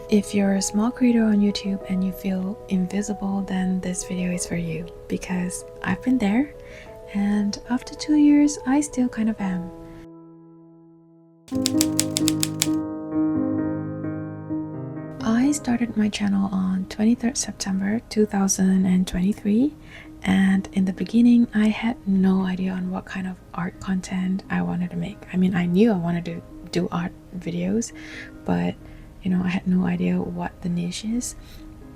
If you're a small creator on YouTube and you feel invisible, then this video is for you, because I've been there, and after 2 years I still kind of am. I started my channel on 23rd September 2023, and in the beginning I had no idea on what kind of art content I wanted to make. I mean, I knew I wanted to do art videos, but I had no idea what the niche is,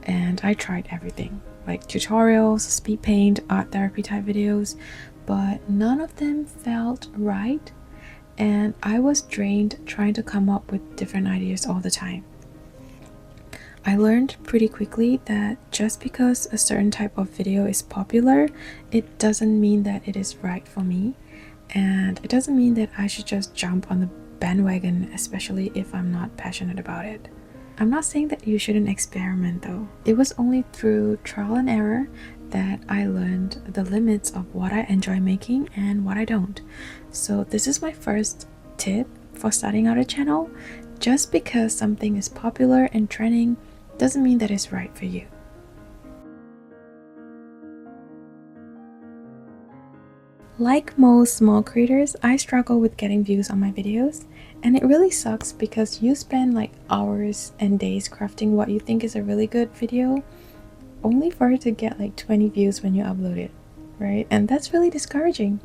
and I tried everything, like tutorials, speed paint, art therapy type videos, but none of them felt right, and I was drained trying to come up with different ideas all the time. I learned pretty quickly that just because a certain type of video is popular, it doesn't mean that it is right for me, and it doesn't mean that I should just jump on the bandwagon, especially if I'm not passionate about it. I'm not saying that you shouldn't experiment though. It was only through trial and error that I learned the limits of what I enjoy making and what I don't. So this is my first tip for starting out a channel. Just because something is popular and trending doesn't mean that it's right for you. Like most small creators, I struggle with getting views on my videos, and it really sucks because you spend like hours and days crafting what you think is a really good video, only for it to get like 20 views when you upload it, right? And that's really discouraging.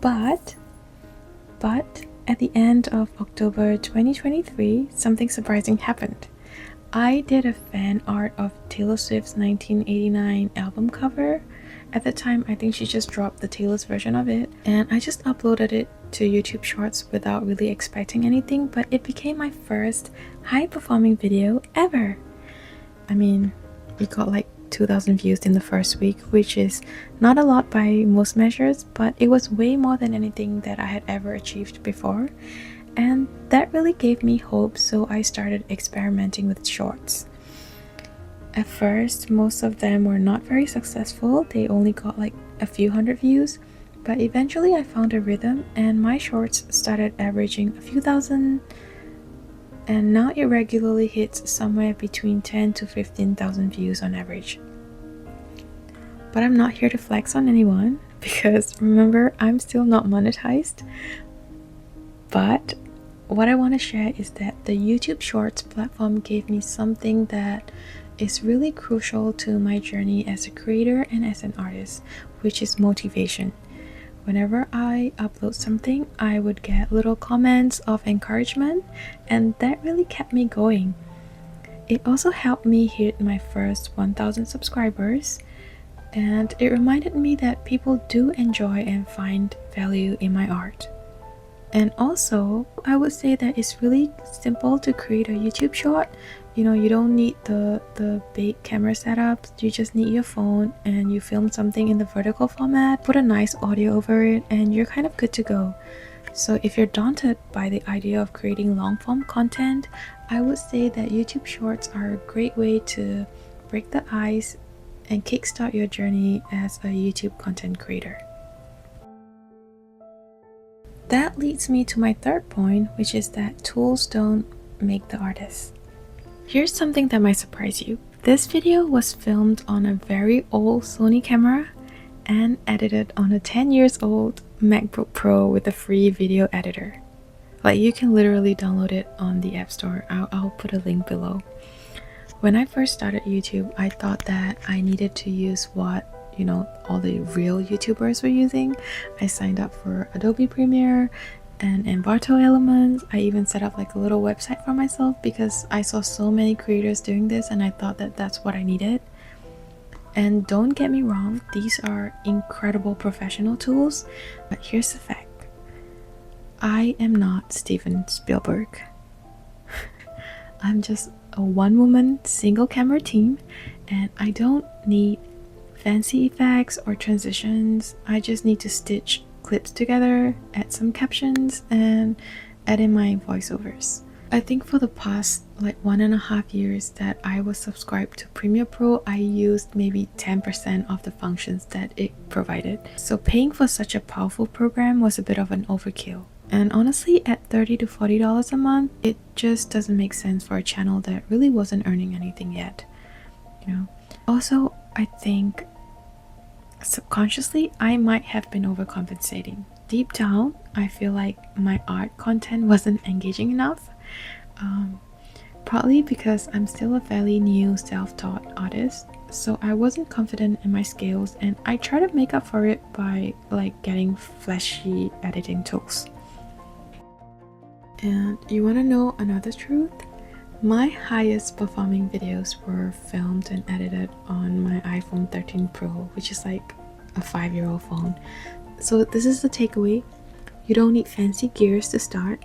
But at the end of October 2023, something surprising happened. I did a fan art of Taylor Swift's 1989 album cover. At the time, I think she just dropped the Taylor's version of it, and I just uploaded it to YouTube Shorts without really expecting anything, but it became my first high-performing video ever. I mean, it got like 2,000 views in the first week, which is not a lot by most measures, but it was way more than anything that I had ever achieved before, and that really gave me hope, so I started experimenting with shorts. At first, most of them were not very successful. They only got like a few hundred views, but eventually I found a rhythm and my shorts started averaging a few thousand, and now it regularly hits somewhere between 10 to 15,000 views on average. But I'm not here to flex on anyone, because remember, I'm still not monetized. But what I want to share is that the YouTube Shorts platform gave me something that is really crucial to my journey as a creator and as an artist, which is motivation. Whenever I upload something, I would get little comments of encouragement, and that really kept me going. It also helped me hit my first 1,000 subscribers, and it reminded me that people do enjoy and find value in my art. And also, I would say that it's really simple to create a YouTube short. You don't need the big camera setup. You just need your phone, and you film something in the vertical format, put a nice audio over it, and you're kind of good to go. So if you're daunted by the idea of creating long form content, I would say that YouTube Shorts are a great way to break the ice and kickstart your journey as a YouTube content creator. That leads me to my third point, which is that tools don't make the artist. Here's something that might surprise you. This video was filmed on a very old Sony camera and edited on a 10 years old MacBook Pro with a free video editor. Like, you can literally download it on the App Store. I'll put a link below. When I first started YouTube, I thought that I needed to use what all the real YouTubers were using. I signed up for Adobe Premiere and Envato Elements. I even set up like a little website for myself because I saw so many creators doing this, and I thought that that's what I needed. And don't get me wrong, these are incredible professional tools, but here's the fact. I am not Steven Spielberg. I'm just a one-woman single camera team, and I don't need fancy effects or transitions. I just need to stitch clips together, add some captions, and add in my voiceovers. I think for the past like 1.5 years that I was subscribed to Premiere Pro, I used maybe 10% of the functions that it provided. So paying for such a powerful program was a bit of an overkill. And honestly, at $30 to $40 a month, it just doesn't make sense for a channel that really wasn't earning anything yet, you know. Also, I think subconsciously I might have been overcompensating. Deep down, I feel like my art content wasn't engaging enough. Partly because I'm still a fairly new self-taught artist, so I wasn't confident in my skills, and I try to make up for it by like getting flashy editing tools. And you want to know another truth? My highest performing videos were filmed and edited on my iPhone 13 Pro, which is like a 5-year-old phone. So this is the takeaway. You don't need fancy gears to start.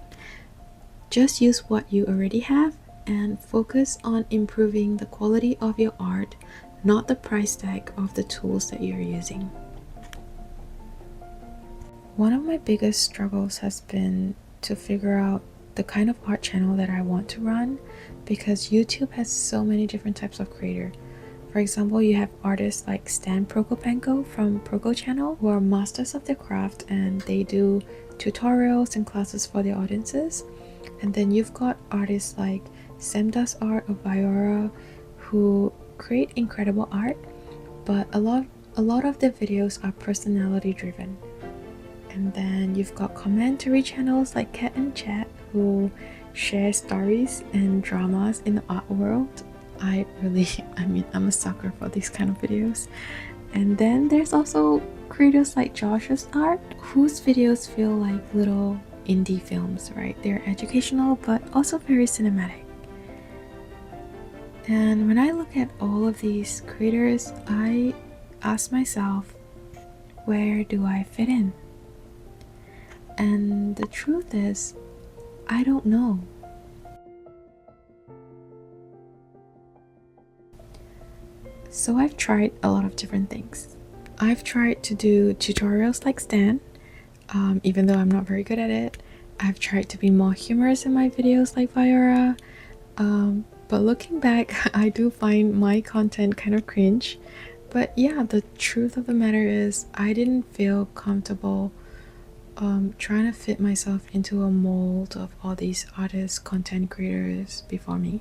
Just use what you already have and focus on improving the quality of your art, not the price tag of the tools that you're using. One of my biggest struggles has been to figure out the kind of art channel that I want to run, because YouTube has so many different types of creator. For example, you have artists like Stan Prokopenko from Proko channel, who are masters of their craft and they do tutorials and classes for their audiences. And then you've got artists like Sam Does Art of Viora, who create incredible art, but a lot of their videos are personality driven. And then you've got commentary channels like Cat and Chat, who share stories and dramas in the art world. I'm a sucker for these kind of videos. And then there's also creators like Josh's Art, whose videos feel like little indie films, right? They're educational but also very cinematic. And when I look at all of these creators, I ask myself, where do I fit in? And the truth is, I don't know. So I've tried a lot of different things. I've tried to do tutorials like Stan, even though I'm not very good at it. I've tried to be more humorous in my videos like Viora, but looking back, I do find my content kind of cringe. But yeah, the truth of the matter is, I didn't feel comfortable trying to fit myself into a mold of all these artists, content creators before me.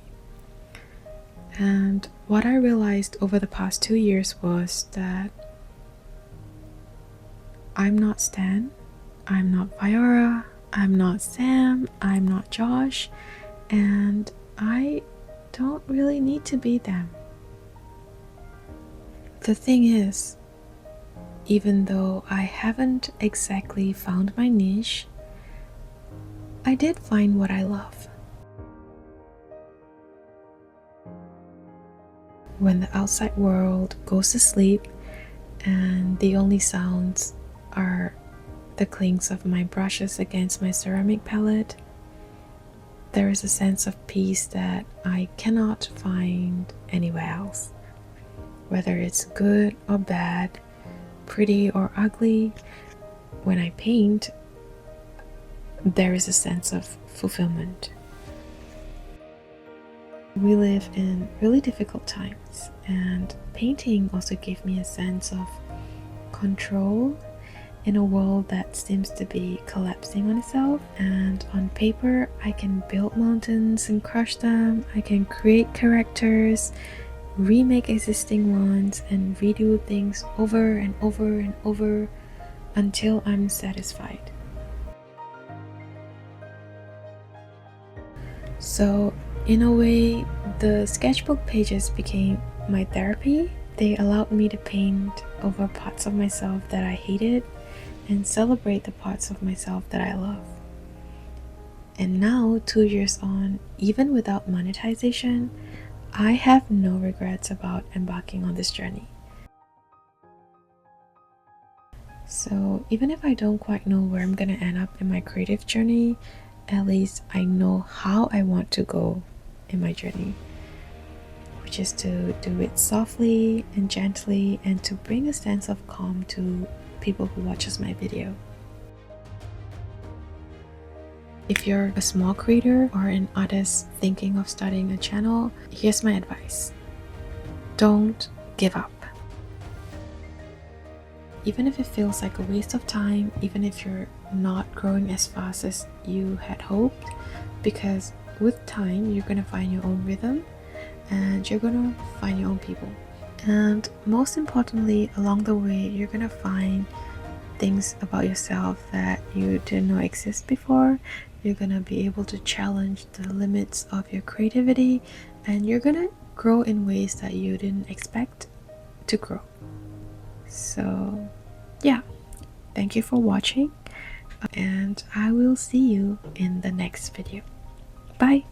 And what I realized over the past 2 years was that I'm not Stan, I'm not Viora, I'm not Sam, I'm not Josh, and I don't really need to be them. The thing is, even though I haven't exactly found my niche, I did find what I love. When the outside world goes to sleep and the only sounds are the clinks of my brushes against my ceramic palette, there is a sense of peace that I cannot find anywhere else. Whether it's good or bad, pretty or ugly, when I paint, there is a sense of fulfillment. We live in really difficult times, and painting also gave me a sense of control in a world that seems to be collapsing on itself. And on paper, I can build mountains and crush them. I can create characters, remake existing ones, and redo things over and over and over until I'm satisfied. So in a way, the sketchbook pages became my therapy. They allowed me to paint over parts of myself that I hated and celebrate the parts of myself that I love. And now, 2 years on, even without monetization, I have no regrets about embarking on this journey. So even if I don't quite know where I'm gonna end up in my creative journey, at least I know how I want to go in my journey, which is to do it softly and gently and to bring a sense of calm to people who watches my video. If you're a small creator or an artist thinking of starting a channel, here's my advice. Don't give up. Even if it feels like a waste of time, even if you're not growing as fast as you had hoped, because with time you're gonna find your own rhythm and you're gonna find your own people. And most importantly, along the way, you're gonna find things about yourself that you didn't know exist before. You're gonna be able to challenge the limits of your creativity, and you're gonna grow in ways that you didn't expect to grow. So yeah, thank you for watching, and I will see you in the next video. Bye.